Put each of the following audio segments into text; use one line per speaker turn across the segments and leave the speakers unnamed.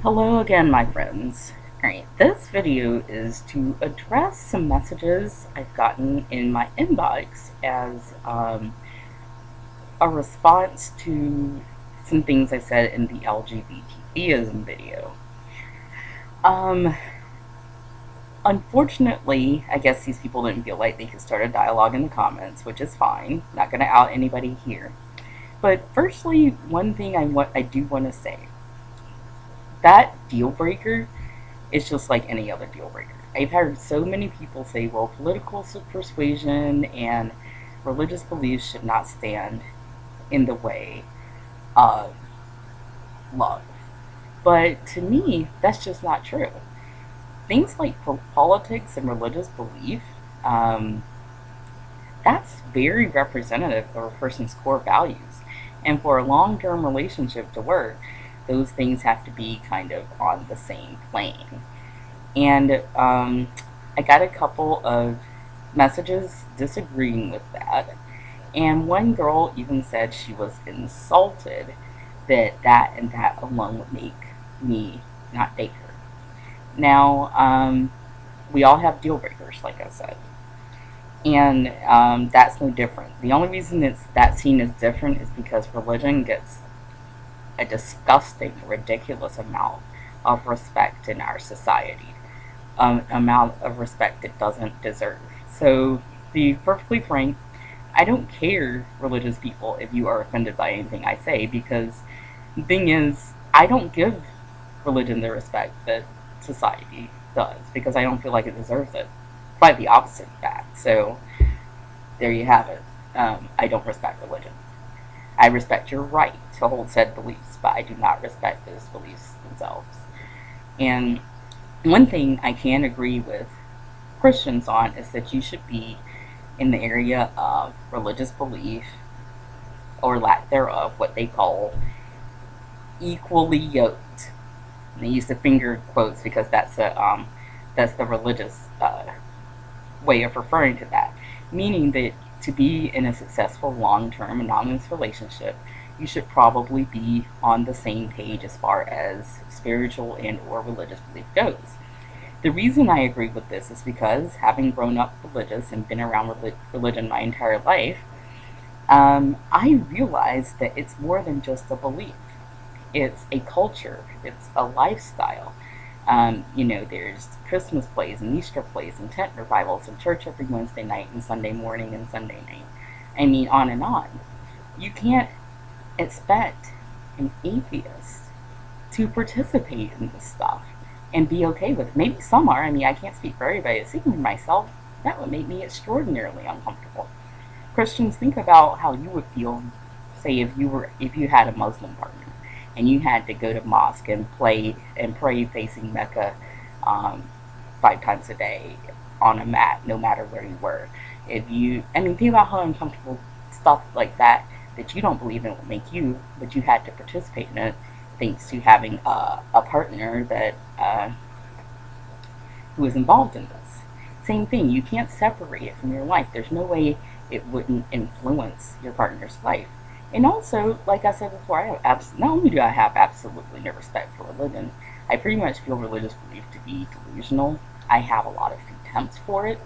Hello again, my friends. Alright, this video is to address some messages I've gotten in my inbox as a response to some things I said in the LGBT theism video. Um, Unfortunately, I guess these people didn't feel like they could start a dialogue in the comments, which is fine. Not going to out anybody here. But firstly, one thing I do want to say. That deal breaker is just like any other deal breaker. I've heard so many people say, well, political persuasion and religious beliefs should not stand in the way of love. But to me, that's just not true. Things like politics and religious belief, um, that's very representative of a person's core values. And for a long term relationship to work, those things have to be kind of on the same plane. And I got a couple of messages disagreeing with that. And one girl even said she was insulted that that and that alone would make me not date her. Now, we all have deal breakers, like I said. And that's no different. The only reason that scene is different is because religion gets a disgusting, ridiculous amount of respect in our society. Amount of respect it doesn't deserve. So, to be perfectly frank, I don't care, religious people, if you are offended by anything I say, because the thing is, I don't give religion the respect that society does, because I don't feel like it deserves it. Quite the opposite, in fact. So, there you have it. I don't respect religion. I respect your right to hold said beliefs, but I do not respect those beliefs themselves. And one thing I can agree with Christians on is that you should be in the area of religious belief, or lack thereof, what they call equally yoked. And they use the finger quotes because that's the religious way of referring to that, meaning that to be in a successful long-term monogamous relationship, you should probably be on the same page as far as spiritual and or religious belief goes. The reason I agree with this is because, having grown up religious and been around religion my entire life, I realized that it's more than just a belief. It's a culture. It's a lifestyle. There's Christmas plays and Easter plays and tent revivals and church every Wednesday night and Sunday morning and Sunday night. I mean, on and on. You can't expect an atheist to participate in this stuff and be okay with it. Maybe some are. I mean, I can't speak for everybody. Speaking for myself, that would make me extraordinarily uncomfortable. Christians, think about how you would feel, say, if you had a Muslim partner and you had to go to mosque and pray facing Mecca 5 times a day on a mat, no matter where you were. Think about how uncomfortable stuff like that you don't believe in will make you, but you had to participate in it thanks to having a partner that who is involved in this. Same thing, you can't separate it from your life. There's no way it wouldn't influence your partner's life. And also, like I said before, not only do I have absolutely no respect for religion, I pretty much feel religious belief to be delusional. I have a lot of contempt for it.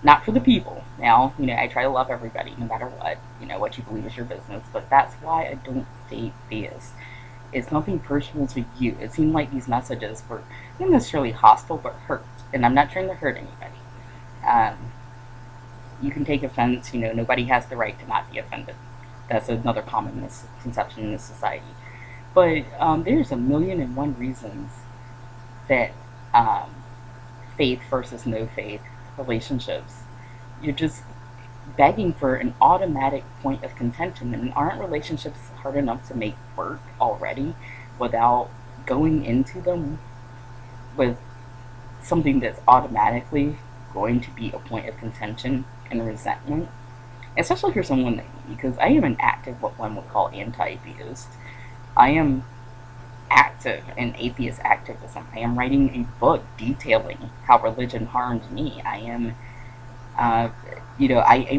Not for the people. Now, I try to love everybody no matter what. What you believe is your business. But that's why I don't date theists. It's nothing personal to you. It seemed like these messages were not necessarily hostile, but hurt. And I'm not trying to hurt anybody. You can take offense. Nobody has the right to not be offended. That's another common misconception in this society. But there's a million and one reasons that faith versus no faith relationships, you're just begging for an automatic point of contention. And aren't relationships hard enough to make work already without going into them with something that's automatically going to be a point of contention and resentment? Especially for someone like me, because I am an active, what one would call anti-theist. I am active in atheist activism. I am writing a book detailing how religion harmed me. I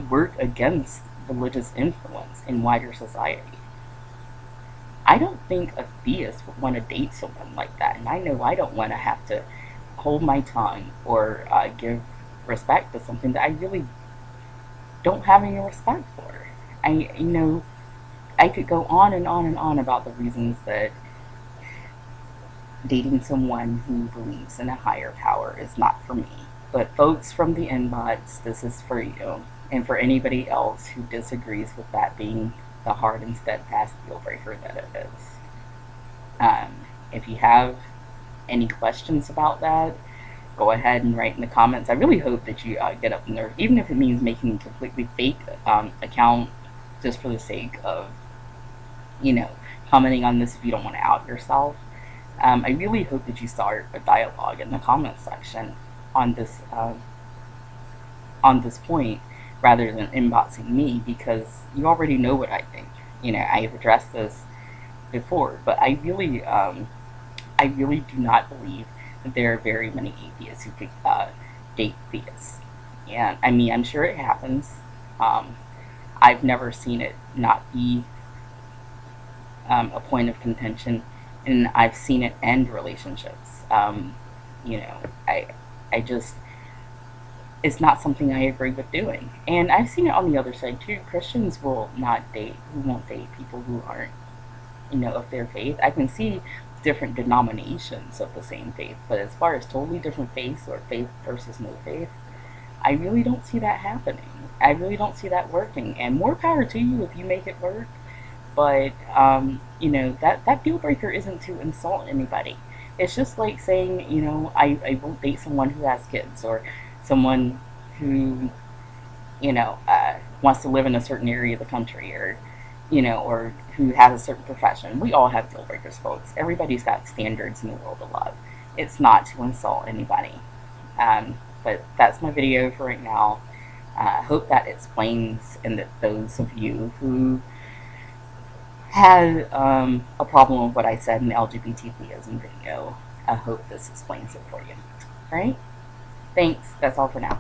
work against religious influence in wider society. I don't think a theist would want to date someone like that, and I know I don't want to have to hold my tongue or give respect to something that I really don't have any respect for. I could go on and on and on about the reasons that dating someone who believes in a higher power is not for me. But folks from the inbox, this is for you. And for anybody else who disagrees with that being the hard and steadfast deal breaker that it is. If you have any questions about that, go ahead and write in the comments. I really hope that you get up in there, even if it means making a completely fake account just for the sake of, commenting on this if you don't want to out yourself. I really hope that you start a dialogue in the comment section on this point rather than inboxing me, because you already know what I think. I've addressed this before, but I really do not believe that there are very many atheists who could date theists. And I mean, I'm sure it happens. I've never seen it not be a point of contention, and I've seen it end relationships. I just, it's not something I agree with doing. And I've seen it on the other side too. Christians will not date, who won't date people who aren't, of their faith. I can see different denominations of the same faith, but as far as totally different faiths or faith versus no faith, I really don't see that happening. I really don't see that working. And more power to you if you make it work. But that deal breaker isn't to insult anybody. It's just like saying, I won't date someone who has kids, or someone who, wants to live in a certain area of the country, or who has a certain profession. We all have deal breakers, folks. Everybody's got standards in the world of love. It's not to insult anybody. But that's my video for right now. I hope that explains, and that those of you who had a problem with what I said in the LGBT theism video, I hope this explains it for you. Alright? Thanks. That's all for now.